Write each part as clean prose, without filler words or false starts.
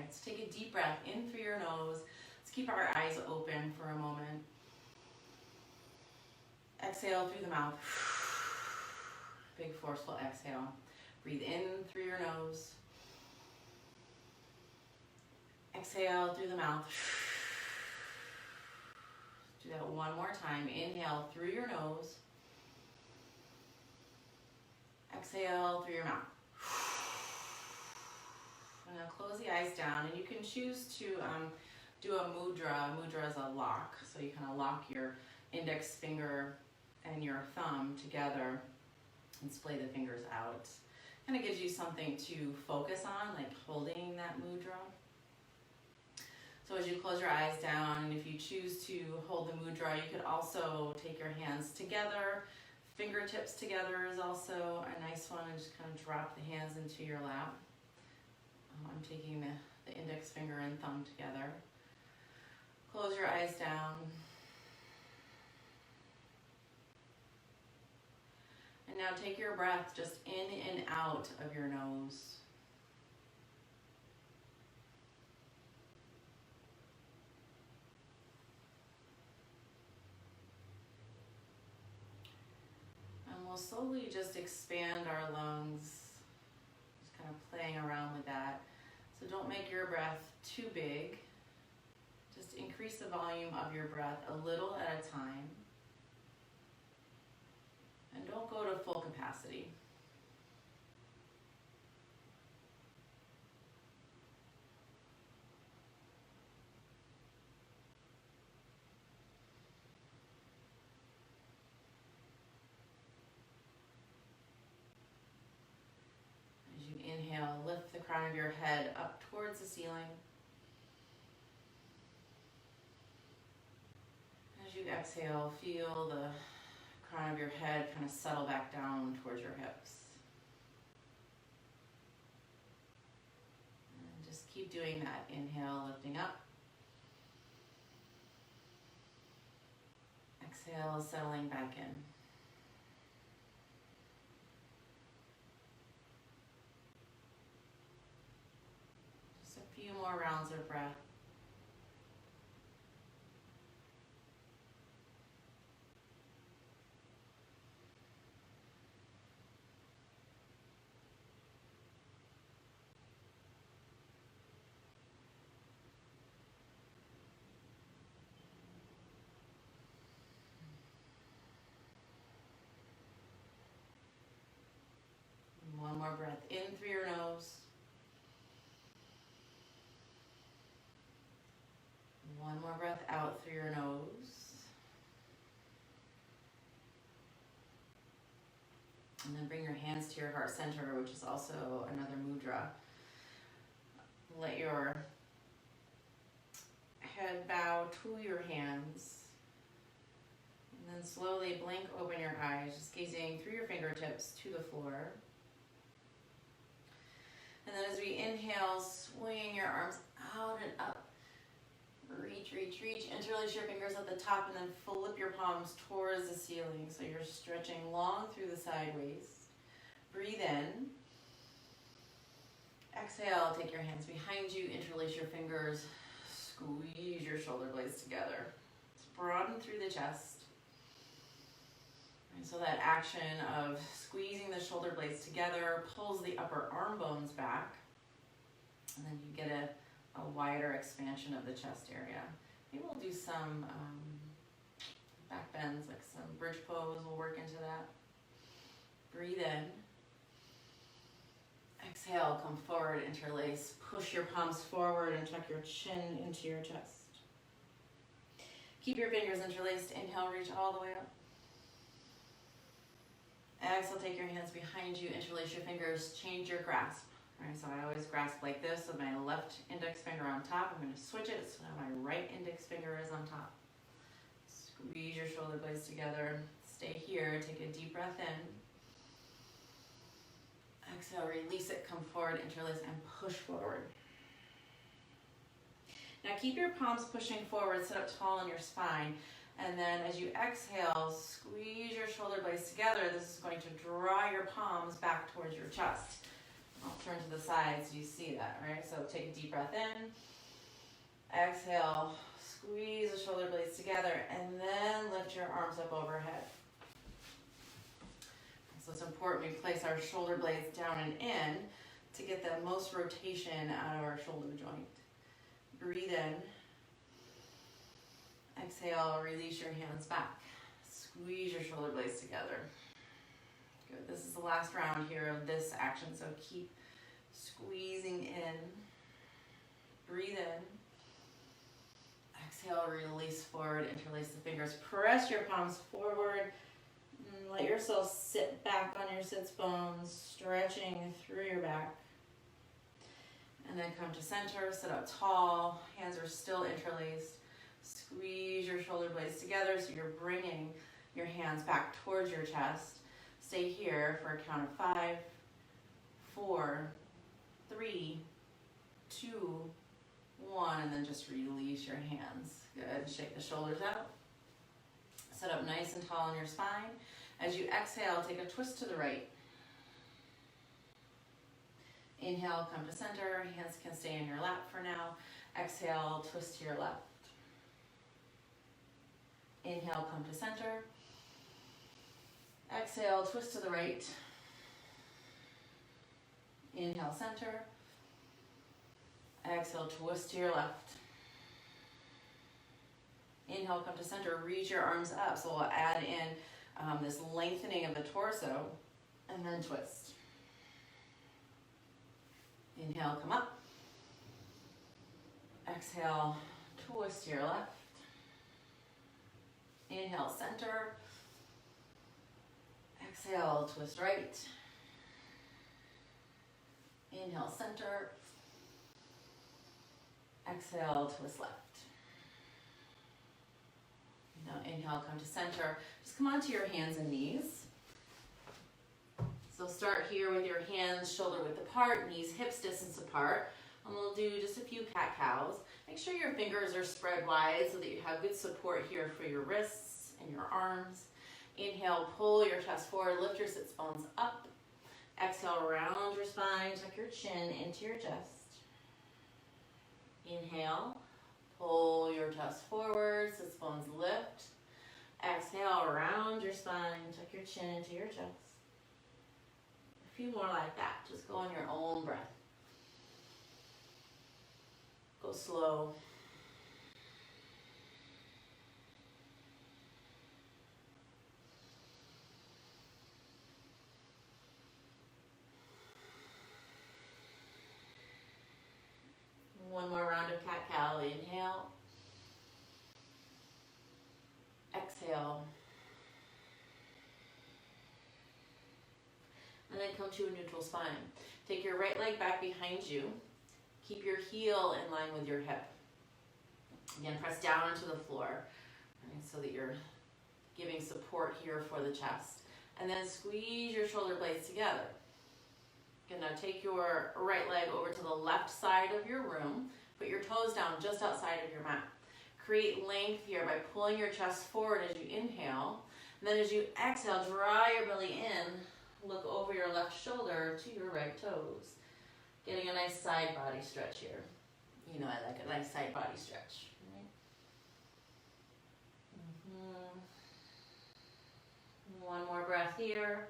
Let's take a deep breath in through your nose. Let's keep our eyes open for a moment. Exhale through the mouth. Big forceful exhale. Breathe in through your nose. Exhale through the mouth. Do that one more time. Inhale through your nose. Exhale through your mouth. And now close the eyes down, and you can choose to do a mudra. Mudra is a lock, so you kind of lock your index finger and your thumb together and splay the fingers out. Kind of gives you something to focus on, like holding that mudra. So as you close your eyes down, and if you choose to hold the mudra, you could also take your hands together. Fingertips together is also a nice one, and just kind of drop the hands into your lap. I'm taking the index finger and thumb together. Close your eyes down. And now take your breath just in and out of your nose. And we'll slowly just expand our lungs, just kind of playing around with that. So don't make your breath too big. Just increase the volume of your breath a little at a time. And don't go to full capacity. As you inhale, lift the crown of your head up towards the ceiling. As you exhale, feel the crown of your head kind of settle back down towards your hips. And just keep doing that. Inhale, lifting up. Exhale, settling back in. Just a few more rounds of breath. One more breath in through your nose. One more breath out through your nose. And then bring your hands to your heart center, which is also another mudra. Let your head bow to your hands. And then slowly blink open your eyes, just gazing through your fingertips to the floor. And then as we inhale, swing your arms out and up. Reach, reach, reach. Interlace your fingers at the top and then flip your palms towards the ceiling. So you're stretching long through the side waist. Breathe in. Exhale, take your hands behind you. Interlace your fingers. Squeeze your shoulder blades together. Let's broaden through the chest. And so that action of squeezing the shoulder blades together pulls the upper arm bones back. And then you get a wider expansion of the chest area. Maybe we'll do some back bends, like some bridge pose. We'll work into that. Breathe in. Exhale, come forward, interlace. Push your palms forward and tuck your chin into your chest. Keep your fingers interlaced. Inhale, reach all the way up. Exhale, take your hands behind you, interlace your fingers, change your grasp. All right, so I always grasp like this with my left index finger on top. I'm going to switch it so now my right index finger is on top. Squeeze your shoulder blades together. Stay here, take a deep breath in. Exhale, release it, come forward, interlace, and push forward. Now keep your palms pushing forward, sit up tall on your spine. And then as you exhale, squeeze your shoulder blades together. This is going to draw your palms back towards your chest. I'll turn to the sides so you see that, right? So take a deep breath in. Exhale, squeeze the shoulder blades together, and then lift your arms up overhead. So it's important we place our shoulder blades down and in to get the most rotation out of our shoulder joint. Breathe in. Exhale, release your hands back. Squeeze your shoulder blades together. Good. This is the last round here of this action, so keep squeezing in. Breathe in. Exhale, release forward, interlace the fingers. Press your palms forward. Let yourself sit back on your sits bones, stretching through your back. And then come to center, sit up tall. Hands are still interlaced. Squeeze your shoulder blades together so you're bringing your hands back towards your chest. Stay here for a count of 5, 4, 3, 2, 1, and then just release your hands. Good. Shake the shoulders out. Sit up nice and tall on your spine. As you exhale, take a twist to the right. Inhale, come to center. Hands can stay in your lap for now. Exhale, twist to your left. Inhale, come to center. Exhale, twist to the right. Inhale, center. Exhale, twist to your left. Inhale, come to center. Reach your arms up. So we'll add in this lengthening of the torso, and then twist. Inhale, come up. Exhale, twist to your left. Inhale, center. Exhale, twist right. Inhale, center. Exhale, twist left. Now inhale, come to center. Just come onto your hands and knees. So start here with your hands shoulder width apart, knees hips distance apart. And we'll do just a few cat-cows. Make sure your fingers are spread wide so that you have good support here for your wrists and your arms. Inhale, pull your chest forward, lift your sits bones up. Exhale, round your spine, tuck your chin into your chest. Inhale, pull your chest forward, sits bones lift. Exhale, round your spine, tuck your chin into your chest. A few more like that. Just go on your own breath. Go slow. One more round of cat-cow. Inhale. Exhale. And then come to a neutral spine. Take your right leg back behind you. Keep your heel in line with your hip. Again, press down onto the floor, right, so that you're giving support here for the chest. And then squeeze your shoulder blades together. Again, now take your right leg over to the left side of your room. Put your toes down just outside of your mat. Create length here by pulling your chest forward as you inhale. And then as you exhale, draw your belly in. Look over your left shoulder to your right toes. Getting a nice side body stretch here. You know I like a nice side body stretch. Right? One more breath here.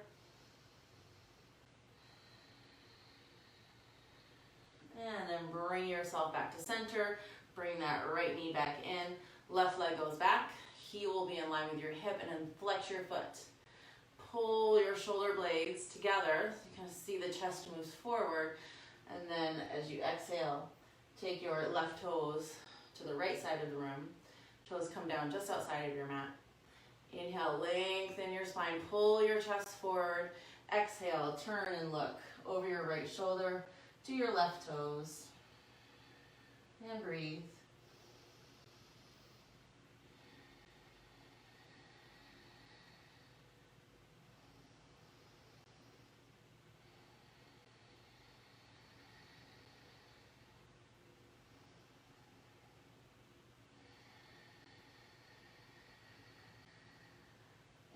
And then bring yourself back to center. Bring that right knee back in. Left leg goes back. Heel will be in line with your hip, and then flex your foot. Pull your shoulder blades together. So you kind of see the chest moves forward. And then as you exhale, take your left toes to the right side of the room. Toes come down just outside of your mat. Inhale, lengthen your spine. Pull your chest forward. Exhale, turn and look over your right shoulder to your left toes. And breathe.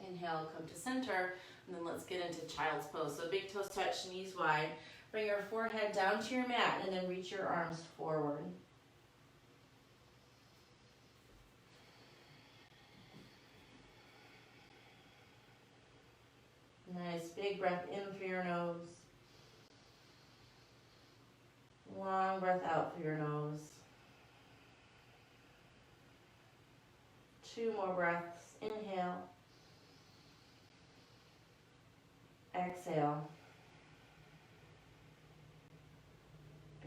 Inhale, come to center, and then let's get into child's pose. So big toes touch, knees wide. Bring your forehead down to your mat and then reach your arms forward. Nice big breath in through your nose. Long breath out through your nose. 2 more breaths. Inhale. Exhale.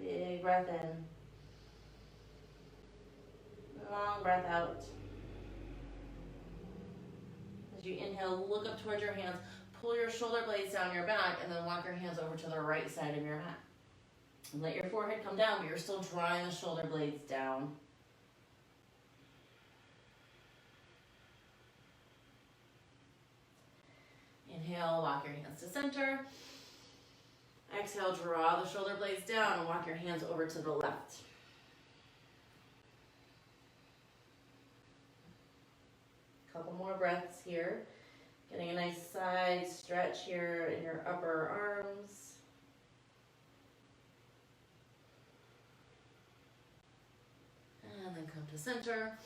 Big breath in. Long breath out. As you inhale, look up towards your hands. Pull your shoulder blades down your back and then walk your hands over to the right side of your mat. And let your forehead come down, but you're still drawing the shoulder blades down. Inhale, walk your hands to center. Exhale, draw the shoulder blades down and walk your hands over to the left. Couple more breaths here. Getting a nice side stretch here in your upper arms. And then come to center.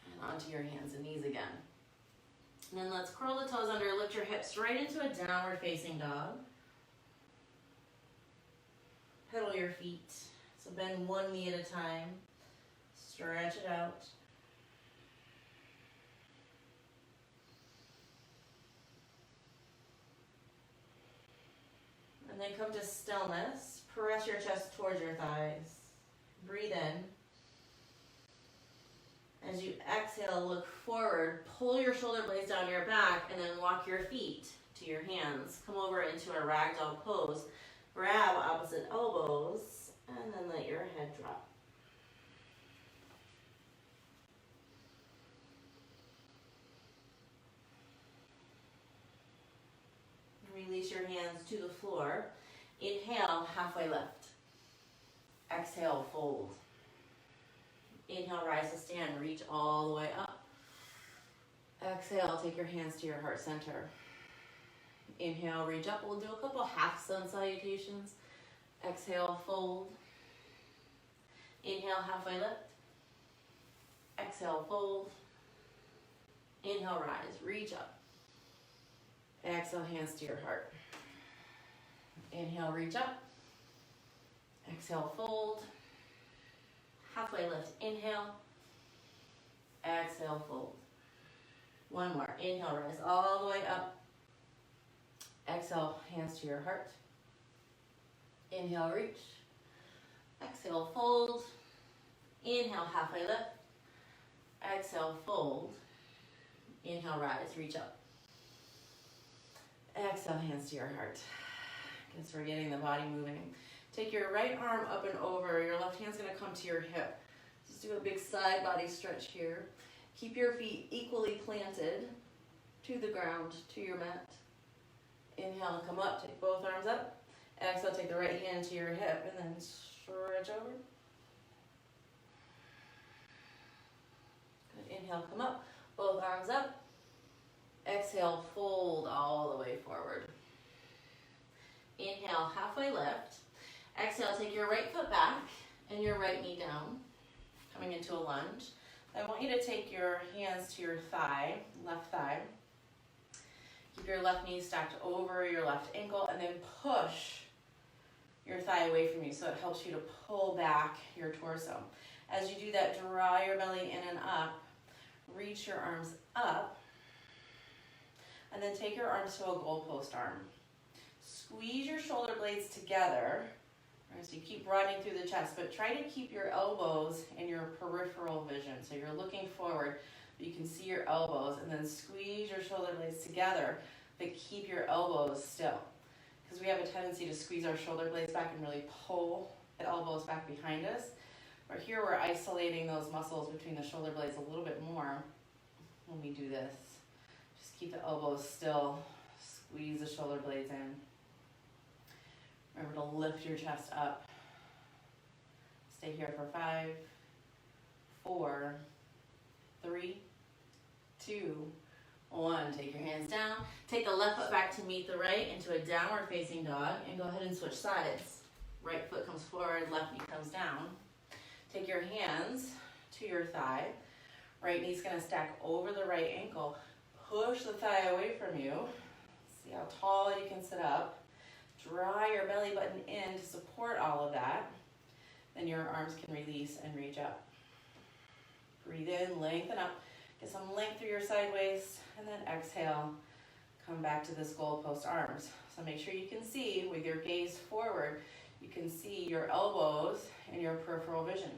And onto your hands and knees again. And then let's curl the toes under, lift your hips right into a downward facing dog. Pedal your feet. So bend one knee at a time. Stretch it out. And then come to stillness. Press your chest towards your thighs. Breathe in. As you exhale, look forward. Pull your shoulder blades down your back and then walk your feet to your hands. Come over into a ragdoll pose. Grab opposite elbows and then let your head drop. Release your hands to the floor. Inhale, halfway lift. Exhale, fold. Inhale, rise to stand. Reach all the way up. Exhale, take your hands to your heart center. Inhale, reach up. We'll do a couple half sun salutations. Exhale, fold. Inhale, halfway lift. Exhale, fold. Inhale, rise. Reach up. Exhale, hands to your heart. Inhale, reach up. Exhale, fold. Halfway lift. Inhale. Exhale, fold. One more. Inhale, rise all the way up. Exhale, hands to your heart. Inhale, reach. Exhale, fold. Inhale, halfway lift. Exhale, fold. Inhale, rise, reach up. Exhale, hands to your heart. Guess we're getting the body moving. Take your right arm up and over. Your left hand's gonna come to your hip. Just do a big side body stretch here. Keep your feet equally planted to the ground, to your mat. Inhale, come up, take both arms up. Exhale, take the right hand to your hip and then stretch over. Good, inhale, come up, both arms up. Exhale, fold all the way forward. Inhale, halfway lift. Exhale, take your right foot back and your right knee down, coming into a lunge. I want you to take your hands to your thigh, left thigh. Keep your left knee stacked over your left ankle and then push your thigh away from you so it helps you to pull back your torso. As you do that, draw your belly in and up. Reach your arms up. And then take your arms to a goalpost arm. Squeeze your shoulder blades together as you keep broadening through the chest, but try to keep your elbows in your peripheral vision. So you're looking forward, but you can see your elbows, and then squeeze your shoulder blades together, but keep your elbows still. Because we have a tendency to squeeze our shoulder blades back and really pull the elbows back behind us. But here we're isolating those muscles between the shoulder blades a little bit more when we do this. Just keep the elbows still, squeeze the shoulder blades in. Remember to lift your chest up. Stay here for 5, 4, 3, 2, 1, take your hands down. Take the left foot back to meet the right into a downward facing dog, and go ahead and switch sides. Right foot comes forward, left knee comes down. Take your hands to your thigh. Right knee's gonna stack over the right ankle. Push the thigh away from you. See how tall you can sit up. Draw your belly button in to support all of that. Then your arms can release and reach up. Breathe in, lengthen up. Get some length through your side waist, and then exhale. Come back to this goalpost arms. So make sure you can see with your gaze forward, you can see your elbows and your peripheral vision.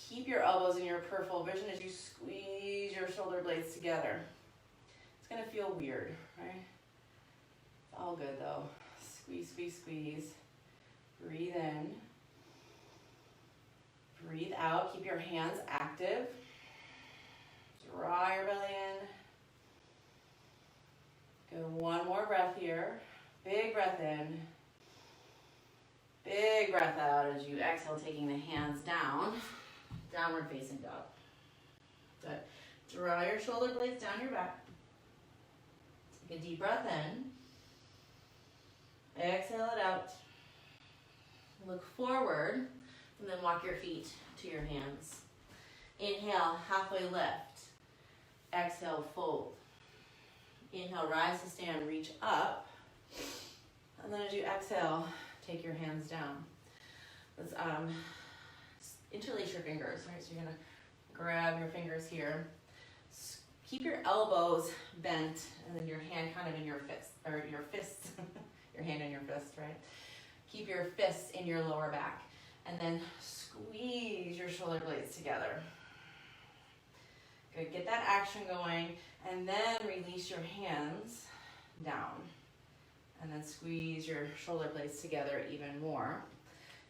Keep your elbows in your peripheral vision as you squeeze your shoulder blades together. It's gonna feel weird, right? It's all good though. Squeeze, squeeze, squeeze. Breathe in. Breathe out. Keep your hands active. Draw your belly in. Good, one more breath here. Big breath in. Big breath out as you exhale, taking the hands down. Downward facing dog. Good. Draw your shoulder blades down your back. Take a deep breath in. Exhale it out. Look forward, and then walk your feet to your hands. Inhale, halfway lift. Exhale, fold. Inhale, rise to stand, reach up. And then as you exhale, take your hands down. Let's interlace your fingers, right? So you're gonna grab your fingers here. Keep your elbows bent, and then your hand kind of in your fist, or your fists, your hand in your fist, right? Keep your fists in your lower back, and then squeeze your shoulder blades together. Good, get that action going, and then release your hands down. And then squeeze your shoulder blades together even more.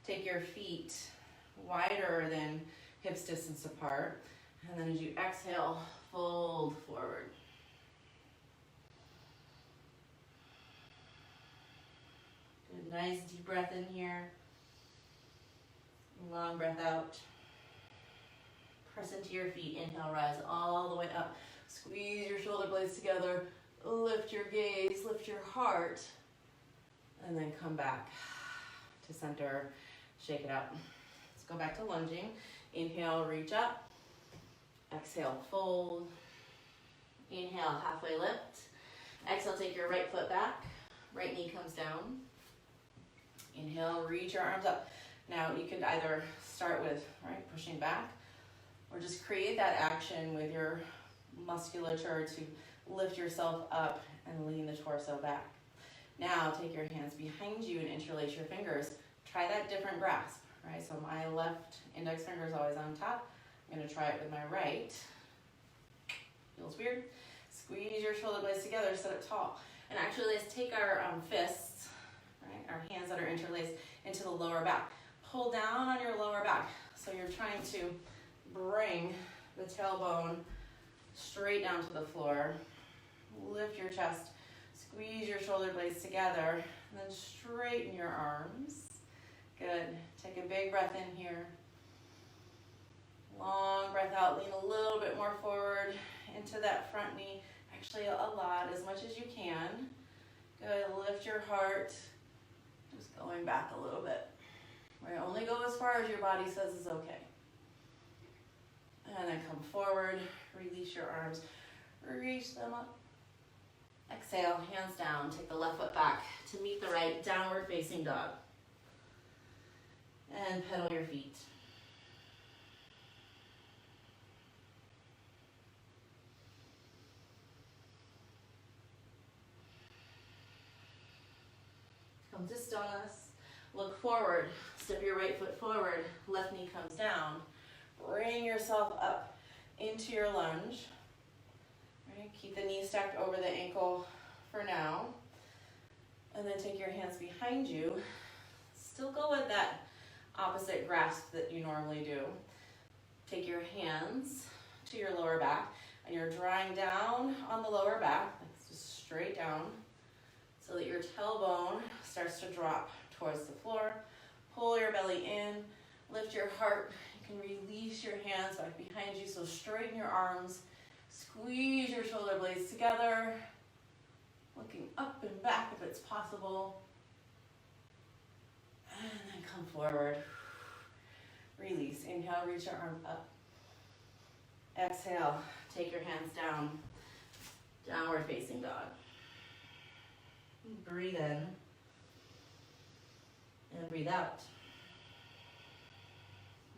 Take your feet wider than hips distance apart. And then as you exhale, fold forward. Good, nice deep breath in here. Long breath out. Press into your feet. Inhale, rise all the way up. Squeeze your shoulder blades together. Lift your gaze, lift your heart. And then come back to center. Shake it out. Let's go back to lunging. Inhale, reach up. Exhale, fold. Inhale, halfway lift. Exhale, take your right foot back. Right knee comes down. Inhale, reach your arms up. Now you could either start with, right, pushing back, or just create that action with your musculature to lift yourself up and lean the torso back. Now take your hands behind you and interlace your fingers. Try that different grasp, right? So my left index finger is always on top. I'm gonna try it with my right. Feels weird. Squeeze your shoulder blades together, sit up tall. And actually let's take our fists, right? Our hands that are interlaced into the lower back. Pull down on your lower back. So you're trying to bring the tailbone straight down to the floor. Lift your chest. Squeeze your shoulder blades together, and then straighten your arms. Good. Take a big breath in here. Long breath out. Lean a little bit more forward into that front knee. Actually, a lot, as much as you can. Good. Lift your heart. Just going back a little bit. Right. Only go as far as your body says is okay. And then come forward. Release your arms. Reach them up. Exhale, hands down. Take the left foot back to meet the right, downward facing dog. And pedal your feet. Come to stillness. Look forward. Step your right foot forward. Left knee comes down. Bring yourself up into your lunge. Keep the knee stacked over the ankle for now. And then take your hands behind you. Still go with that opposite grasp that you normally do. Take your hands to your lower back, and you're drawing down on the lower back, just straight down, so that your tailbone starts to drop towards the floor. Pull your belly in, lift your heart. You can release your hands back behind you, so straighten your arms. Squeeze your shoulder blades together, looking up and back if it's possible. And then come forward. Release. Inhale, reach your arms up. Exhale, take your hands down. Downward facing dog. Breathe in. And breathe out.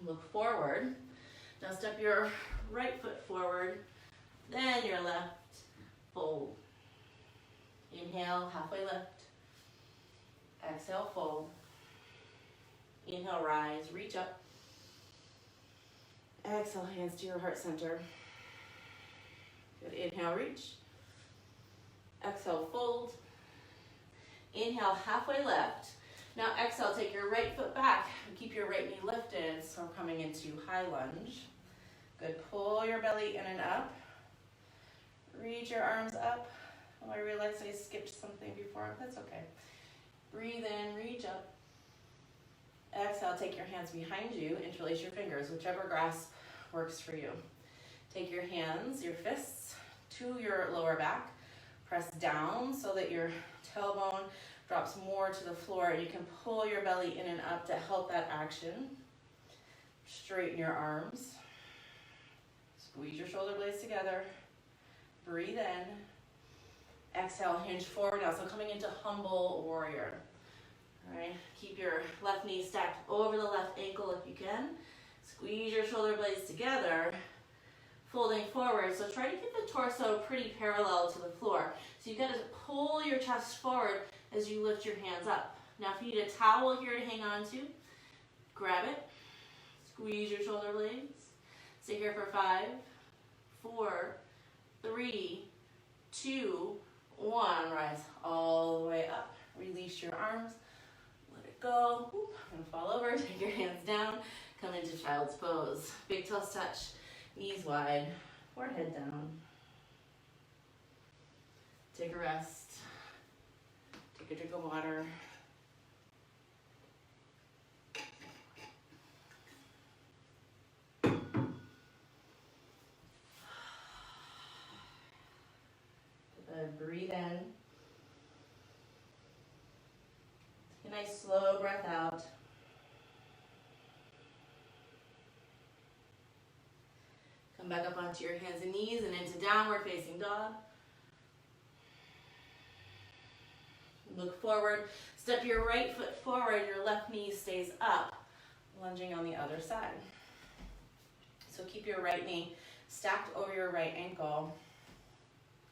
Look forward. Now step your right foot forward, then your left. Fold. Inhale, halfway lift. Exhale, fold. Inhale, rise, reach up. Exhale, hands to your heart center. Good. Inhale, reach. Exhale, fold. Inhale, halfway lift. Now exhale, take your right foot back and keep your right knee lifted. So we're coming into high lunge. Good. Pull your belly in and up. Reach your arms up. Oh, I realized I skipped something before. That's okay. Breathe in, reach up. Exhale, take your hands behind you, interlace your fingers, whichever grasp works for you. Take your hands, your fists, to your lower back. Press down so that your tailbone drops more to the floor, and you can pull your belly in and up to help that action. Straighten your arms. Squeeze your shoulder blades together. Breathe in. Exhale, hinge forward now. So coming into humble warrior. All right, keep your left knee stacked over the left ankle if you can. Squeeze your shoulder blades together, folding forward. So try to keep the torso pretty parallel to the floor. So you've got to pull your chest forward as you lift your hands up. Now if you need a towel here to hang on to, grab it. Squeeze your shoulder blades. Stay here for 5, 4, 3, 2, 1. Rise all the way up. Release your arms. Let it go. I'm going to fall over. Take your hands down. Come into child's pose. Big toes touch. Knees wide. Forehead down. Take a rest. Take a drink of water. Breathe in. Take a nice slow breath out. Come back up onto your hands and knees and into downward facing dog. Look forward. Step your right foot forward. Your left knee stays up, lunging on the other side. So keep your right knee stacked over your right ankle.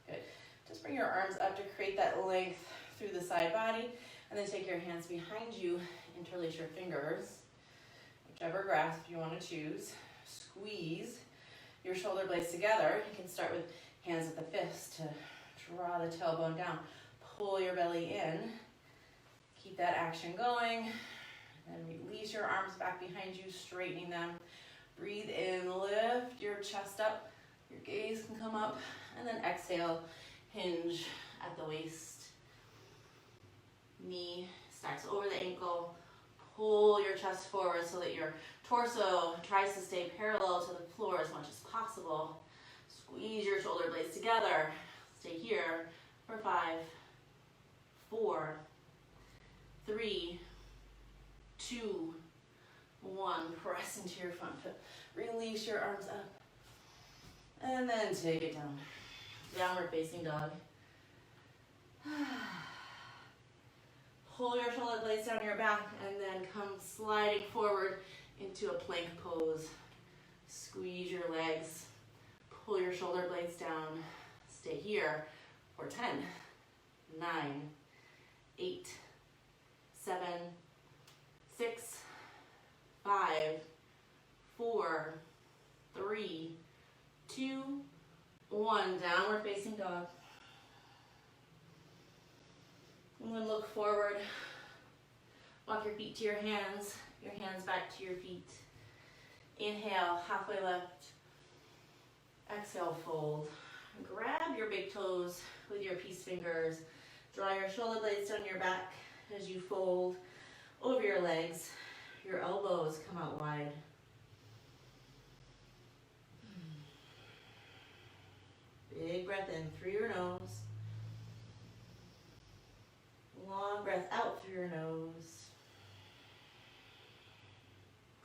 Good. Just bring your arms up to create that length through the side body, and then take your hands behind you, interlace your fingers, whichever grasp you want to choose. Squeeze your shoulder blades together. You can start with hands at the fists to draw the tailbone down. Pull your belly in. Keep that action going. And release your arms back behind you, straightening them. Breathe in, lift your chest up. Your gaze can come up, and then exhale. Hinge at the waist. Knee stacks over the ankle. Pull your chest forward so that your torso tries to stay parallel to the floor as much as possible. Squeeze your shoulder blades together. Stay here for 5, 4, 3, 2, 1. Press into your front foot. Release your arms up. And then take it down. Downward facing dog. Pull your shoulder blades down your back and then come sliding forward into a plank pose. Squeeze your legs. Pull your shoulder blades down. Stay here for 10, 9, 8, 7, 6, 5, 4, 3, 2, 1. Downward facing dog. And then look forward. Walk your feet to your hands back to your feet. Inhale, halfway lift. Exhale, fold. Grab your big toes with your peace fingers. Draw your shoulder blades down your back as you fold over your legs. Your elbows come out wide. Big breath in through your nose. Long breath out through your nose.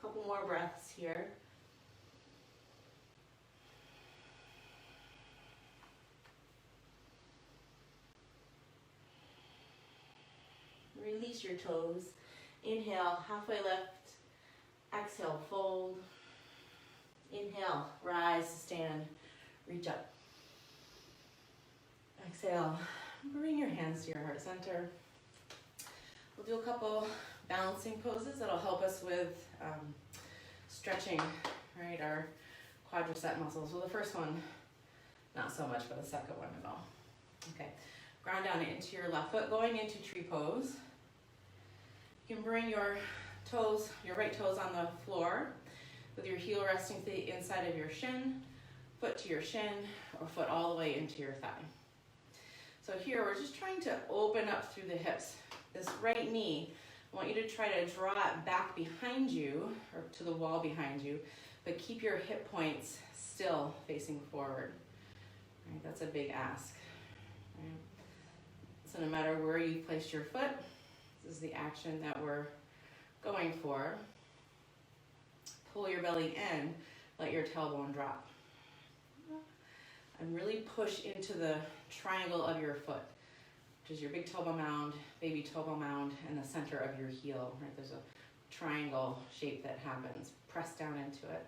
Couple more breaths here. Release your toes. Inhale, halfway lift. Exhale, fold. Inhale, rise to stand. Reach up. Exhale, bring your hands to your heart center. We'll do a couple balancing poses that'll help us with stretching, right, our quadricep muscles. Well, the first one, not so much, but the second one at all. Okay, ground down into your left foot, going into tree pose. You can bring your toes, your right toes on the floor with your heel resting to the inside of your shin, foot to your shin, or foot all the way into your thigh. So here we're just trying to open up through the hips. This right knee, I want you to try to draw it back behind you, or to the wall behind you, but keep your hip points still facing forward. Right, that's a big ask. Right. So no matter where you place your foot, this is the action that we're going for. Pull your belly in, let your tailbone drop. And really push into the triangle of your foot, which is your big toe bone mound, baby toe bone mound, and the center of your heel. Right? There's a triangle shape that happens. Press down into it.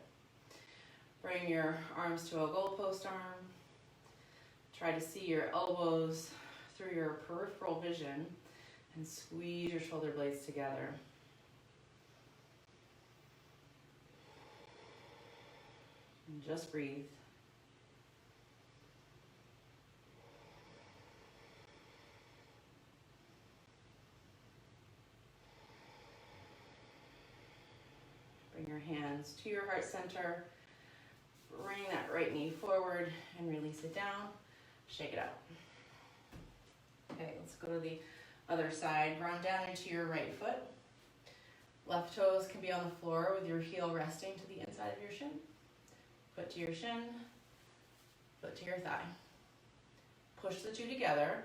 Bring your arms to a goalpost arm. Try to see your elbows through your peripheral vision and squeeze your shoulder blades together. And just breathe. Bring your hands to your heart center. Bring that right knee forward and release it down. Shake it out. Okay, let's go to the other side. Ground down into your right foot. Left toes can be on the floor with your heel resting to the inside of your shin. Foot to your shin, foot to your thigh. Push the two together.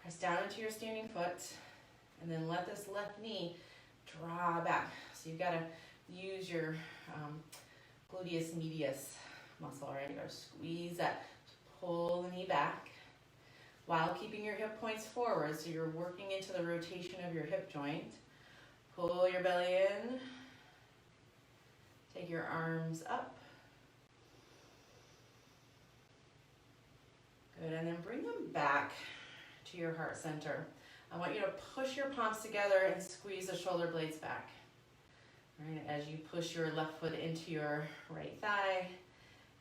Press down into your standing foot, and then let this left knee draw back. So you've got to use your gluteus medius muscle, right? You got to squeeze that, pull the knee back while keeping your hip points forward. So you're working into the rotation of your hip joint. Pull your belly in. Take your arms up. Good, and then bring them back to your heart center. I want you to push your palms together and squeeze the shoulder blades back. Right, as you push your left foot into your right thigh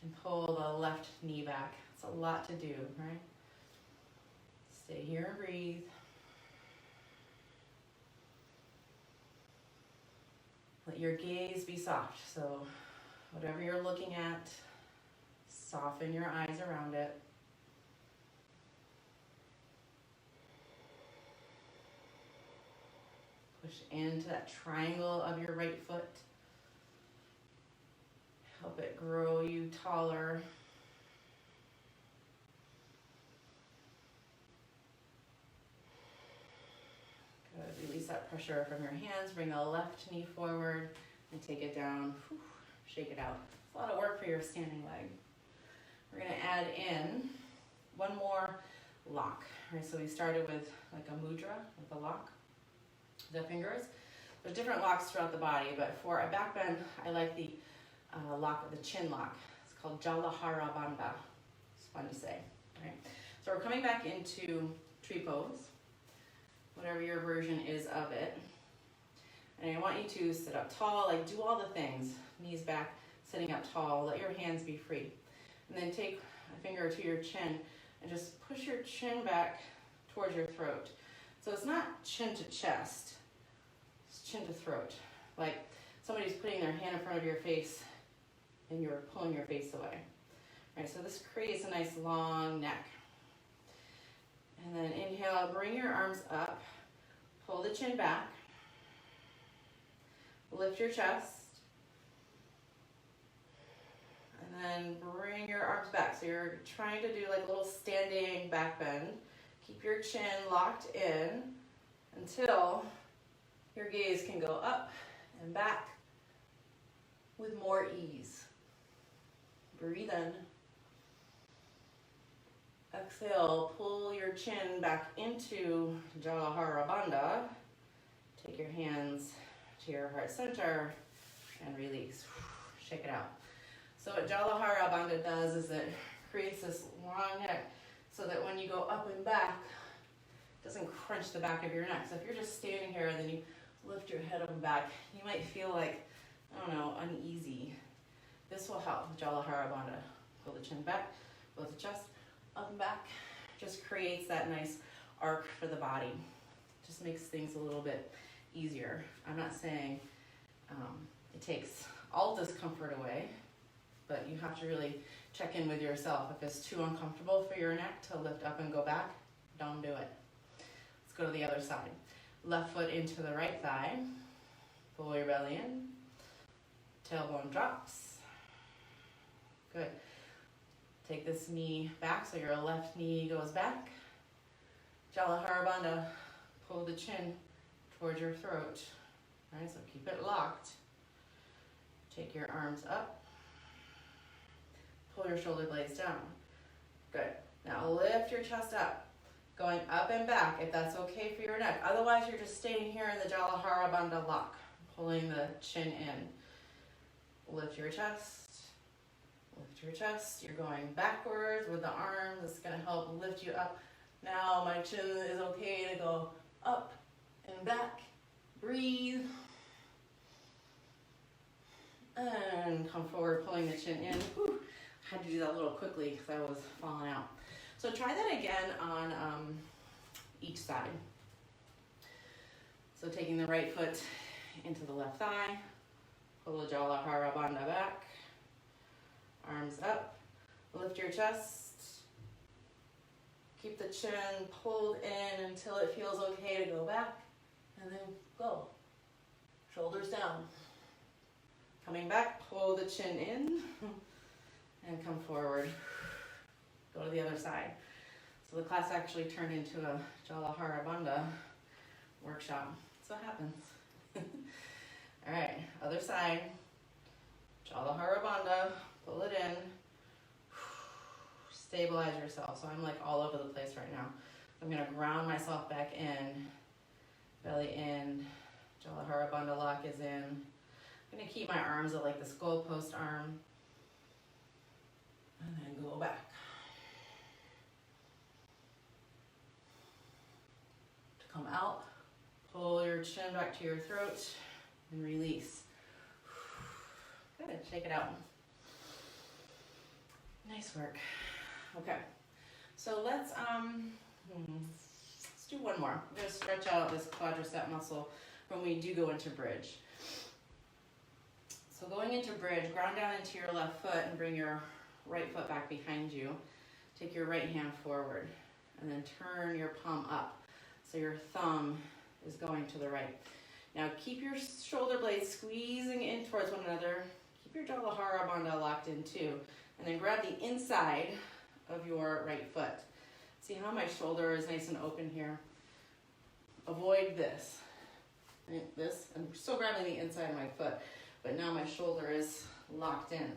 and pull the left knee back. It's a lot to do, right? Stay here and breathe. Let your gaze be soft. So whatever you're looking at, soften your eyes around it. Push into that triangle of your right foot. Help it grow you taller. Good. Release that pressure from your hands. Bring the left knee forward and take it down. Whew. Shake it out. It's a lot of work for your standing leg. We're going to add in one more lock. Right, so we started with like a mudra, with a lock. The fingers. There's different locks throughout the body, but for a back bend, I like the lock, the chin lock. It's called Jalandhara Bandha. It's fun to say, right? So we're coming back into tree pose, whatever your version is of it. And I want you to sit up tall, like do all the things. Knees back, sitting up tall, let your hands be free. And then take a finger to your chin and just push your chin back towards your throat. So it's not chin to chest, it's chin to throat. Like somebody's putting their hand in front of your face and you're pulling your face away. Right, so this creates a nice long neck. And then inhale, bring your arms up, pull the chin back, lift your chest, And then bring your arms back. So you're trying to do like a little standing back bend. Keep your chin locked in until your gaze can go up and back with more ease. Breathe in. Exhale, pull your chin back into Jalandhara Bandha. Take your hands to your heart center and release. Shake it out. So what Jalandhara Bandha does is it creates this long neck so that when you go up and back, it doesn't crunch the back of your neck. So if you're just standing here and then you lift your head up and back, you might feel like, I don't know, uneasy. This will help. Jalandhara Bandha. Pull the chin back, pull the chest up and back. Just creates that nice arc for the body. Just makes things a little bit easier. I'm not saying it takes all discomfort away, but you have to really check in with yourself. If it's too uncomfortable for your neck to lift up and go back, don't do it. Let's go to the other side. Left foot into the right thigh. Pull your belly in. Tailbone drops. Good. Take this knee back so your left knee goes back. Jalandhara Bandha. Pull the chin towards your throat. All right, so keep it locked. Take your arms up. Pull your shoulder blades down. Good. Now lift your chest up. Going up and back if that's okay for your neck. Otherwise, you're just staying here in the Jalandhara Bandha lock. Pulling the chin in. Lift your chest. Lift your chest. You're going backwards with the arm. This is going to help lift you up. Now my chin is okay to go up and back. Breathe. And come forward, pulling the chin in. Whew. I had to do that a little quickly because I was falling out. So try that again on each side. So taking the right foot into the left thigh. Pull the Jalandhara Bandha back. Arms up. Lift your chest. Keep the chin pulled in until it feels okay to go back. And then go. Shoulders down. Coming back, pull the chin in. And come forward. Go to the other side. So the class actually turned into a Jalandhara Bandha workshop. That's what happens. All right, other side. Jalandhara Bandha. Pull it in. Stabilize yourself. So I'm like all over the place right now. I'm going to ground myself back in. Belly in. Jalandhara Bandha lock is in. I'm going to keep my arms at like this goalpost arm. And then go back. To come out, pull your chin back to your throat and release. Good, shake it out. Nice work. Okay, so let's do one more. I'm gonna stretch out this quadricep muscle when we do go into bridge. So going into bridge, ground down into your left foot and bring your right foot back behind you. Take your right hand forward and then turn your palm up so your thumb is going to the right. Now keep your shoulder blades squeezing in towards one another. Keep your Jalandhara Bandha locked in too. And then grab the inside of your right foot. See how my shoulder is nice and open here? Avoid this. This, I'm still grabbing the inside of my foot, but now my shoulder is locked in.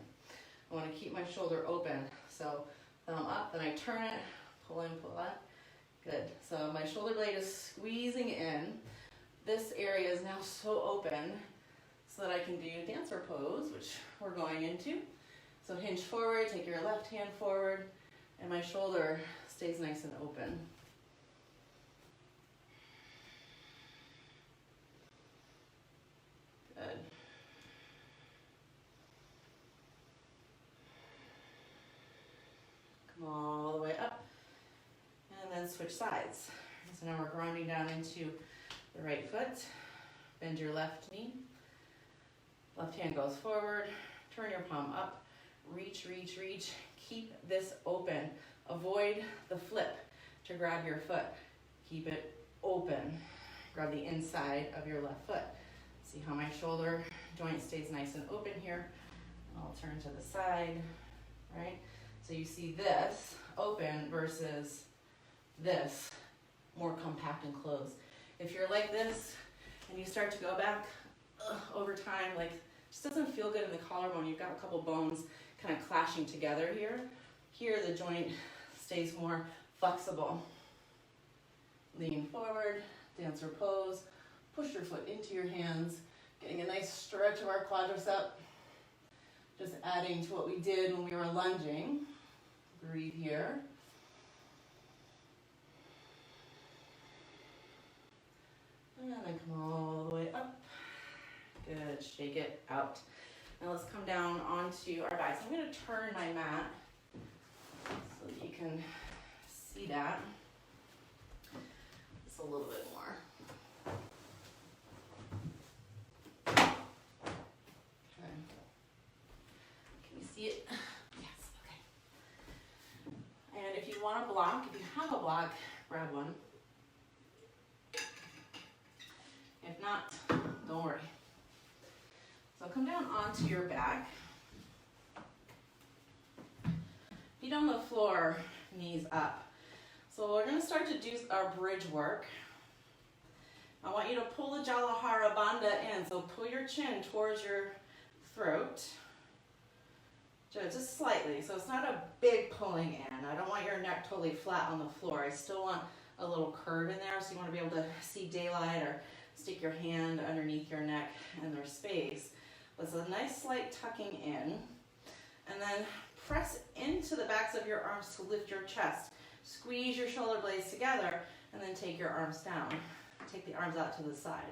I want to keep my shoulder open. So thumb up, then I turn it, pull in, pull out. Good. So my shoulder blade is squeezing in. This area is now so open so that I can do dancer pose, which we're going into. So hinge forward, take your left hand forward, and my shoulder stays nice and open. Good. Come all the way up, and then switch sides. So now we're grounding down into the right foot. Bend your left knee. Left hand goes forward. Turn your palm up. Reach, reach, reach. Keep this open. Avoid the flip to grab your foot. Keep it open. Grab the inside of your left foot. See how my shoulder joint stays nice and open here. I'll turn to the side. right? So you see this open versus this more compact and closed. If you're like this and you start to go back over time, like it just doesn't feel good in the collarbone. You've got a couple bones kind of clashing together here. Here the joint stays more flexible. Lean forward, dancer pose, push your foot into your hands, getting a nice stretch of our quadricep. Just adding to what we did when we were lunging. Breathe here. And then come all the way up. Good, shake it out. Now let's come down onto our backs. I'm going to turn my mat so that you can see that. Just a little bit more. Okay. Can you see it? Yes, okay. And if you want a block, if you have a block, grab one. If not, don't worry. So come down onto your back. Feet on the floor, knees up. So we're going to start to do our bridge work. I want you to pull the Jalandhara Bandha in. So pull your chin towards your throat. Just slightly. So it's not a big pulling in. I don't want your neck totally flat on the floor. I still want a little curve in there, so you want to be able to see daylight or stick your hand underneath your neck and there's space. But it's a nice slight tucking in. And then press into the backs of your arms to lift your chest. Squeeze your shoulder blades together and then take your arms down. Take the arms out to the side.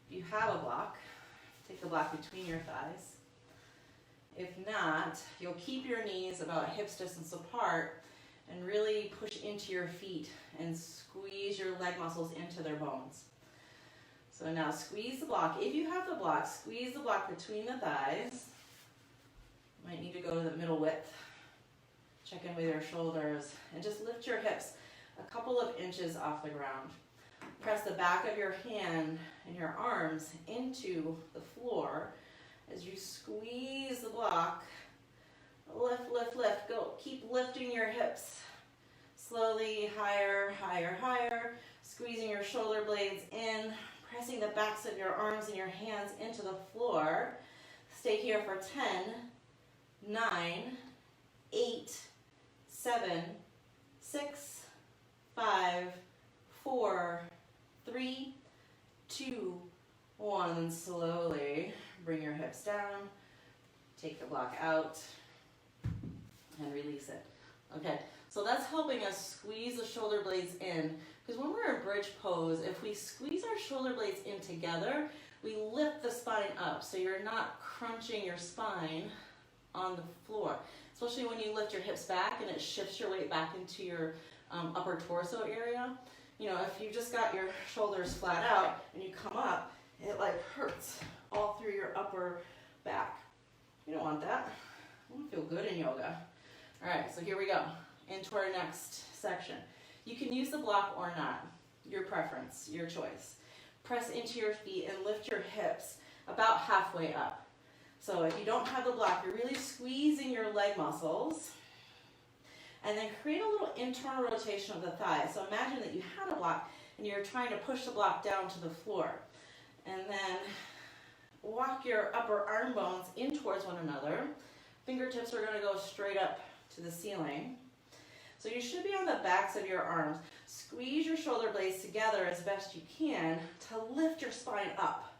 If you have a block, take the block between your thighs. If not, you'll keep your knees about hips distance apart and really push into your feet and squeeze your leg muscles into their bones. So now squeeze the block. If you have the block, squeeze the block between the thighs. Might need to go to the middle width. Check in with your shoulders and just lift your hips a couple of inches off the ground. Press the back of your hand and your arms into the floor as you squeeze the block. Lift, lift, lift. Go. Keep lifting your hips. Slowly, higher, higher, higher. Squeezing your shoulder blades in. Pressing the backs of your arms and your hands into the floor. Stay here for 10, 9, 8, 7, 6, 5, 4, 3, 2, 1. And slowly bring your hips down. Take the block out and release it. Okay, so that's helping us squeeze the shoulder blades in. Because when we're in bridge pose, if we squeeze our shoulder blades in together, we lift the spine up. So you're not crunching your spine on the floor. Especially when you lift your hips back and it shifts your weight back into your upper torso area. You know, if you just got your shoulders flat out and you come up, it like hurts all through your upper back. You don't want that. You want to feel good in yoga. All right, so here we go. Into our next section. You can use the block or not. Your preference, your choice. Press into your feet and lift your hips about halfway up. So if you don't have the block, you're really squeezing your leg muscles. And then create a little internal rotation of the thighs. So imagine that you had a block and you're trying to push the block down to the floor. And then walk your upper arm bones in towards one another. Fingertips are going to go straight up to the ceiling. So you should be on the backs of your arms. Squeeze your shoulder blades together as best you can to lift your spine up.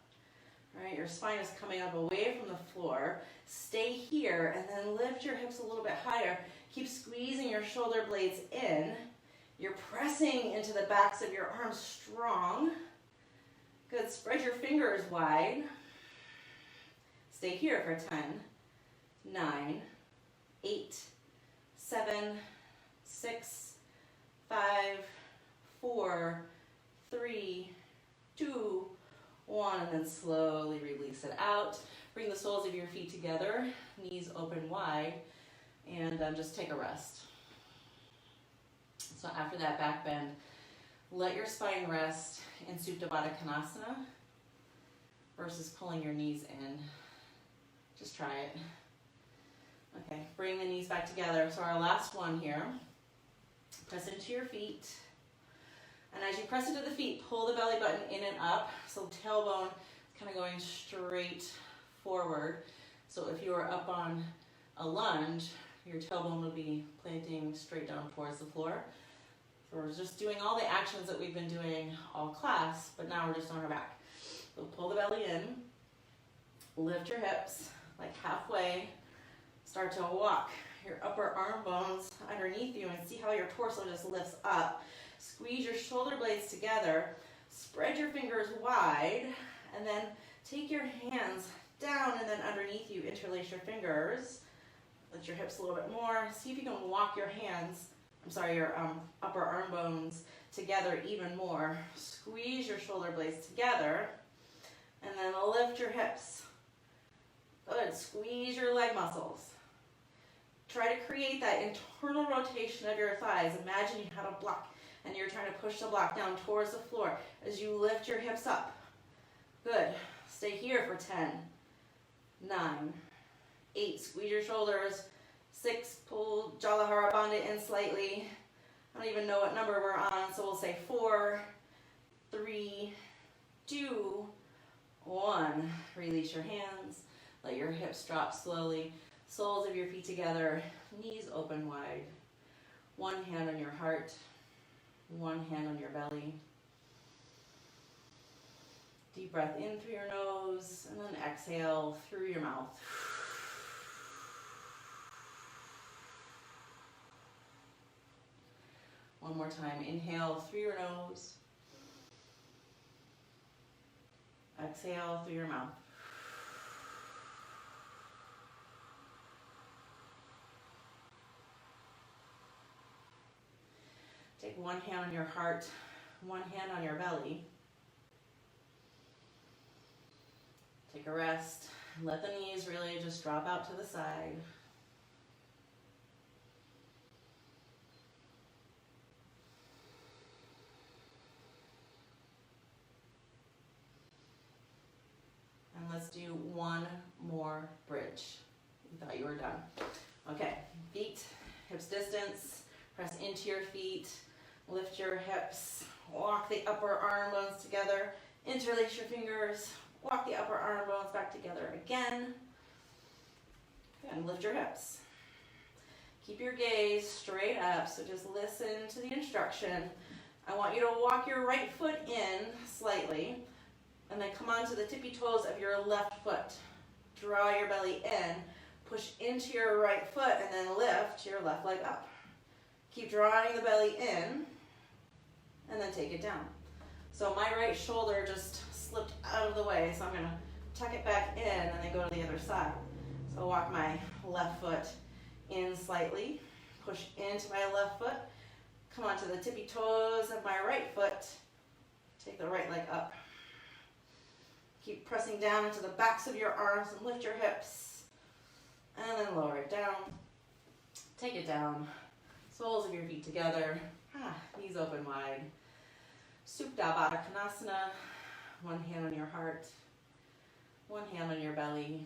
All right, your spine is coming up away from the floor. Stay here and then lift your hips a little bit higher. Keep squeezing your shoulder blades in. You're pressing into the backs of your arms strong. Good, spread your fingers wide. Stay here for 10, 9, 8, 7, 6, 5, 4, 3, 2, 1, and then slowly release it out. Bring the soles of your feet together, knees open wide, and just take a rest. So after that back bend, let your spine rest in Supta Baddha Konasana versus pulling your knees in. Just try it. Okay, bring the knees back together. So our last one here. Press into your feet. And as you press into the feet, pull the belly button in and up. So tailbone kind of going straight forward. So if you are up on a lunge, your tailbone will be planting straight down towards the floor. So we're just doing all the actions that we've been doing all class, but now we're just on our back. So pull the belly in, lift your hips like halfway, start to walk your upper arm bones underneath you and see how your torso just lifts up. Squeeze your shoulder blades together, spread your fingers wide, and then take your hands down and then underneath you, interlace your fingers. Lift your hips a little bit more. See if you can walk your your upper arm bones together even more. Squeeze your shoulder blades together, and then lift your hips. Good, squeeze your leg muscles. Try to create that internal rotation of your thighs. Imagine you had a block and you're trying to push the block down towards the floor as you lift your hips up. Good. Stay here for 10, 9, 8. Squeeze your shoulders. 6. Pull Jalandhara Bandha in slightly. I don't even know what number we're on, so we'll say 4, 3, 2, 1. Release your hands. Let your hips drop slowly. Soles of your feet together, knees open wide. One hand on your heart, one hand on your belly. Deep breath in through your nose, and then exhale through your mouth. One more time, inhale through your nose. Exhale through your mouth. Take one hand on your heart, one hand on your belly. Take a rest. Let the knees really just drop out to the side. And let's do one more bridge. You thought you were done. Okay, feet, hips distance, press into your feet. Lift your hips, walk the upper arm bones together, interlace your fingers, walk the upper arm bones back together again, and lift your hips. Keep your gaze straight up, so just listen to the instruction. I want you to walk your right foot in slightly, and then come onto the tippy toes of your left foot. Draw your belly in, push into your right foot, and then lift your left leg up. Keep drawing the belly in, and then take it down. So my right shoulder just slipped out of the way, so I'm going to tuck it back in and then go to the other side. So walk my left foot in slightly, push into my left foot, come onto the tippy toes of my right foot, take the right leg up. Keep pressing down into the backs of your arms and lift your hips, and then lower it down. Take it down. Soles of your feet together, knees open wide. Supta Baddha Konasana, one hand on your heart, one hand on your belly,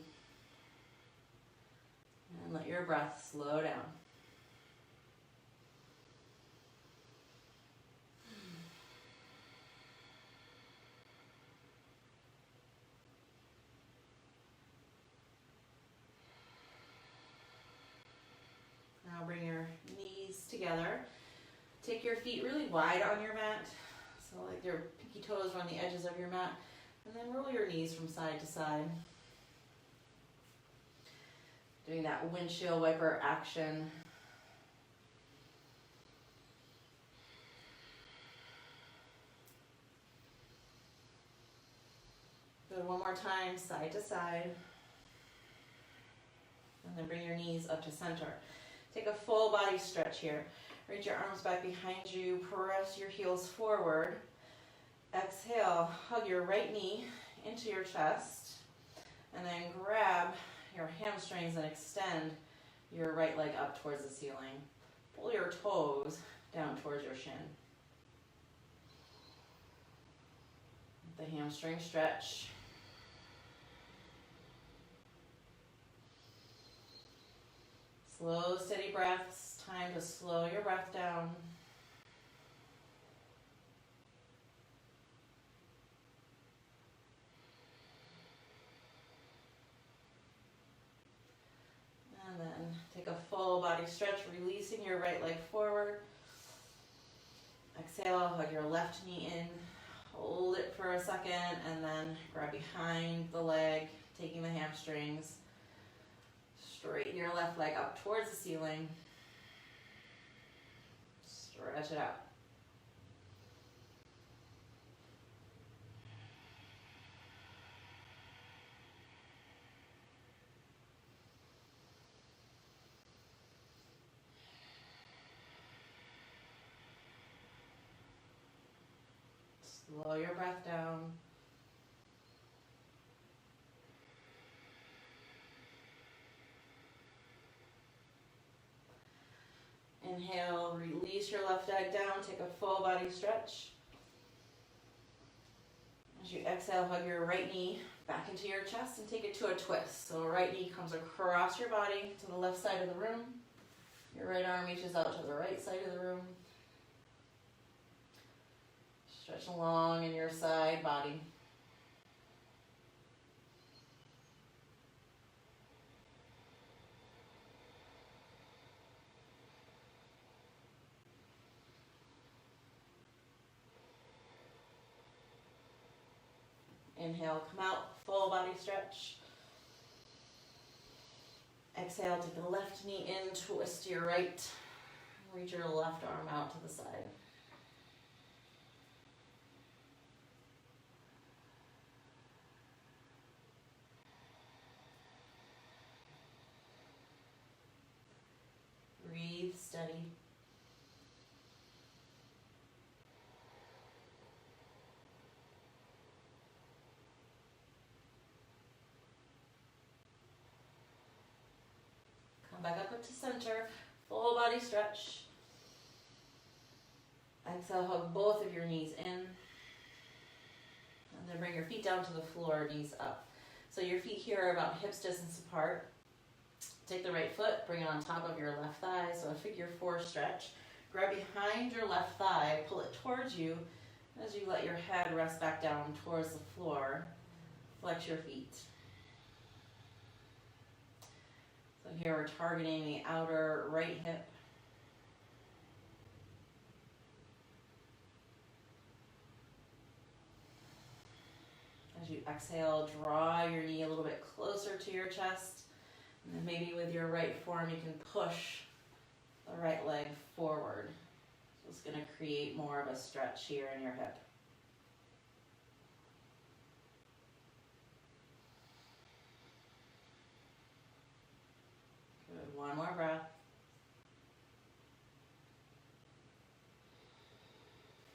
and let your breath slow down. Now bring your knees together. Take your feet really wide on your mat, so like your pinky toes are on the edges of your mat, and then roll your knees from side to side. Doing that windshield wiper action. Good, one more time, side to side. And then bring your knees up to center. Take a full body stretch here. Reach your arms back behind you, press your heels forward. Exhale, hug your right knee into your chest, and then grab your hamstrings and extend your right leg up towards the ceiling. Pull your toes down towards your shin. The hamstring stretch. Slow, steady breaths. Time to slow your breath down. And then take a full body stretch, releasing your right leg forward. Exhale, hug your left knee in. Hold it for a second, and then grab behind the leg, taking the hamstrings. Straighten your left leg up towards the ceiling. Stretch it out. Slow your breath down. Inhale, release your left leg down, take a full body stretch. As you exhale, hug your right knee back into your chest and take it to a twist. So right knee comes across your body to the left side of the room. Your right arm reaches out to the right side of the room. Stretch along in your side body. Inhale, come out, full body stretch. Exhale, take the left knee in, twist to your right. Reach your left arm out to the side. Breathe steady. Come back up to center, full body stretch. Exhale, hug both of your knees in. And then bring your feet down to the floor, knees up. So your feet here are about hips distance apart. Take the right foot, bring it on top of your left thigh, so a figure four stretch. Grab behind your left thigh, pull it towards you as you let your head rest back down towards the floor. Flex your feet. So here we're targeting the outer right hip. As you exhale, draw your knee a little bit closer to your chest. And then maybe with your right forearm, you can push the right leg forward. So it's going to create more of a stretch here in your hip. Good, one more breath.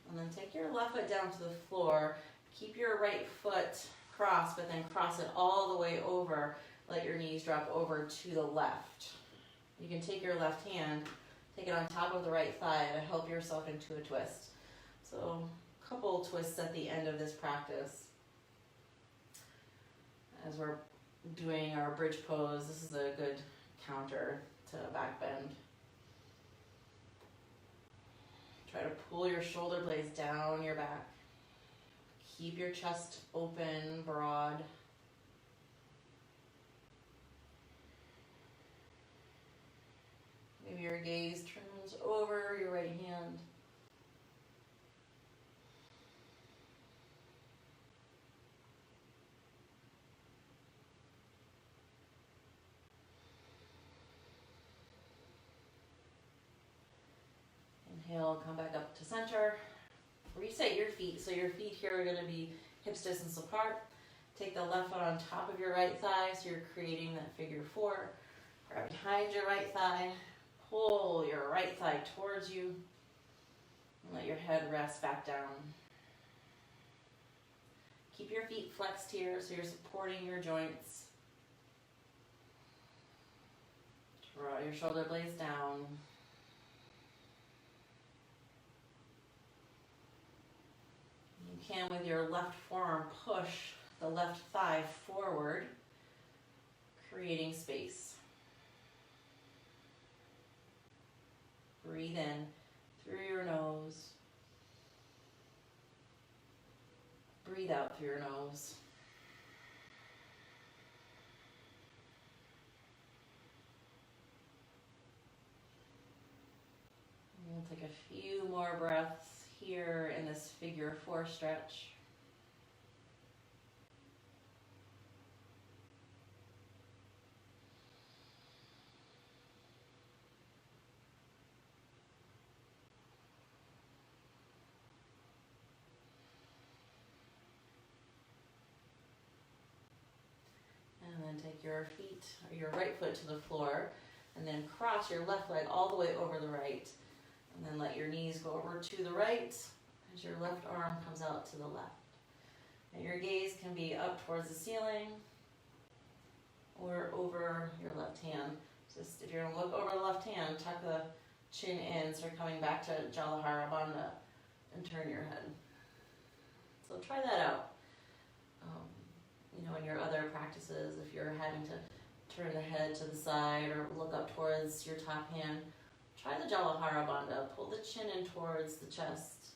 And then take your left foot down to the floor. Keep your right foot crossed, but then cross it all the way over. Let your knees drop over to the left. You can take your left hand, take it on top of the right thigh to help yourself into a twist. So a couple twists at the end of this practice. As we're doing our bridge pose, this is a good counter to back bend. Try to pull your shoulder blades down your back. Keep your chest open, broad. Maybe your gaze turns over your right hand. Inhale, come back up to center. Reset your feet. So your feet here are going to be hips distance apart. Take the left foot on top of your right thigh, so you're creating that figure four. Grab behind your right thigh. Pull your right thigh towards you. And let your head rest back down. Keep your feet flexed here so you're supporting your joints. Draw your shoulder blades down. You can, with your left forearm, push the left thigh forward, creating space. few more breaths here in this figure 4 stretch. And then take your feet, or your right foot to the floor, and then cross your left leg all the way over the right. And then let your knees go over to the right as your left arm comes out to the left. And your gaze can be up towards the ceiling or over your left hand. Just if you're going to look over the left hand, tuck the chin in, start coming back to Jalandhara Bandha, and turn your head. So try that out. In your other practices, if you're having to turn the head to the side or look up towards your top hand, try the Jalandhara Bandha. Pull the chin in towards the chest.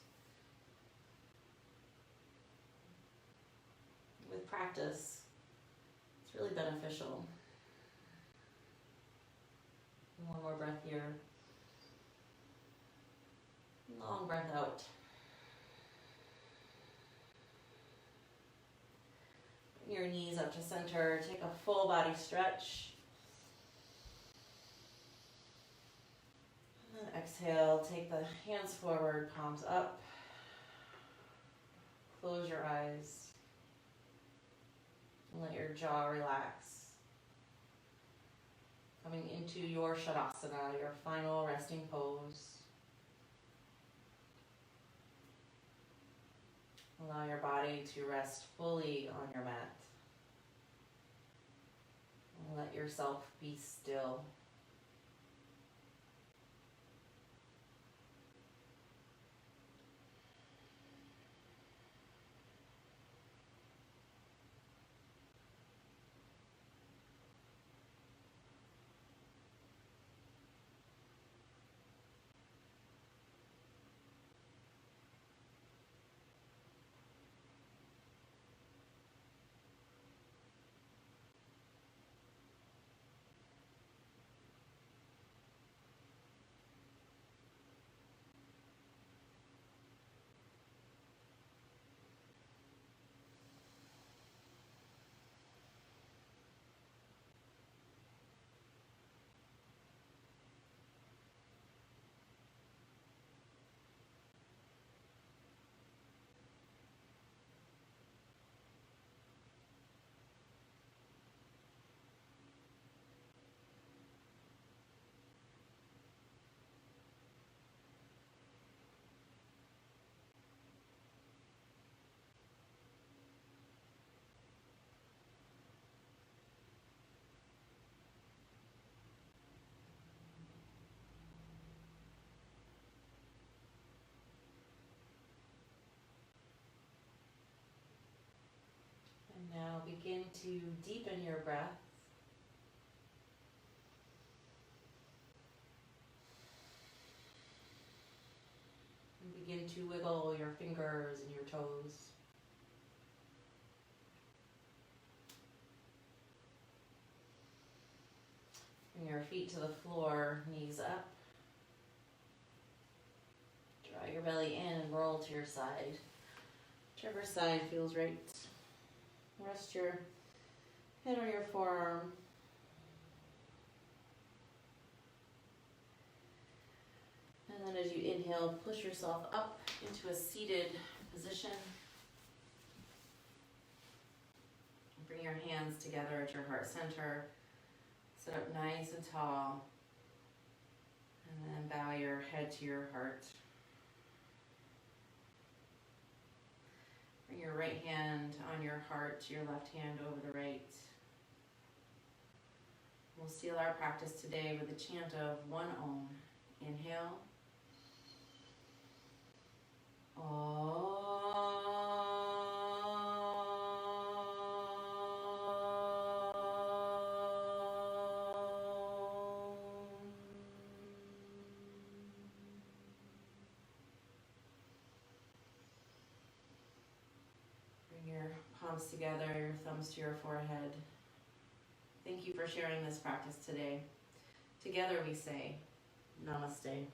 With practice, it's really beneficial. One more breath here. Long breath out. Bring your knees up to center. Take a full body stretch. And then exhale, take the hands forward, palms up. Close your eyes. And let your jaw relax. Coming into your Shavasana, your final resting pose. Allow your body to rest fully on your mat. And let yourself be still. Now begin to deepen your breath. And begin to wiggle your fingers and your toes. Bring your feet to the floor, knees up. Draw your belly in and roll to your side. Whichever side feels right. Rest your head on your forearm. And then as you inhale, push yourself up into a seated position. Bring your hands together at your heart center. Sit up nice and tall. And then bow your head to your heart. Bring your right hand on your heart to your left hand over the right. We'll seal our practice today with a chant of one Om. Inhale. Palms together, your thumbs to your forehead. Thank you for sharing this practice today. Together we say, Namaste.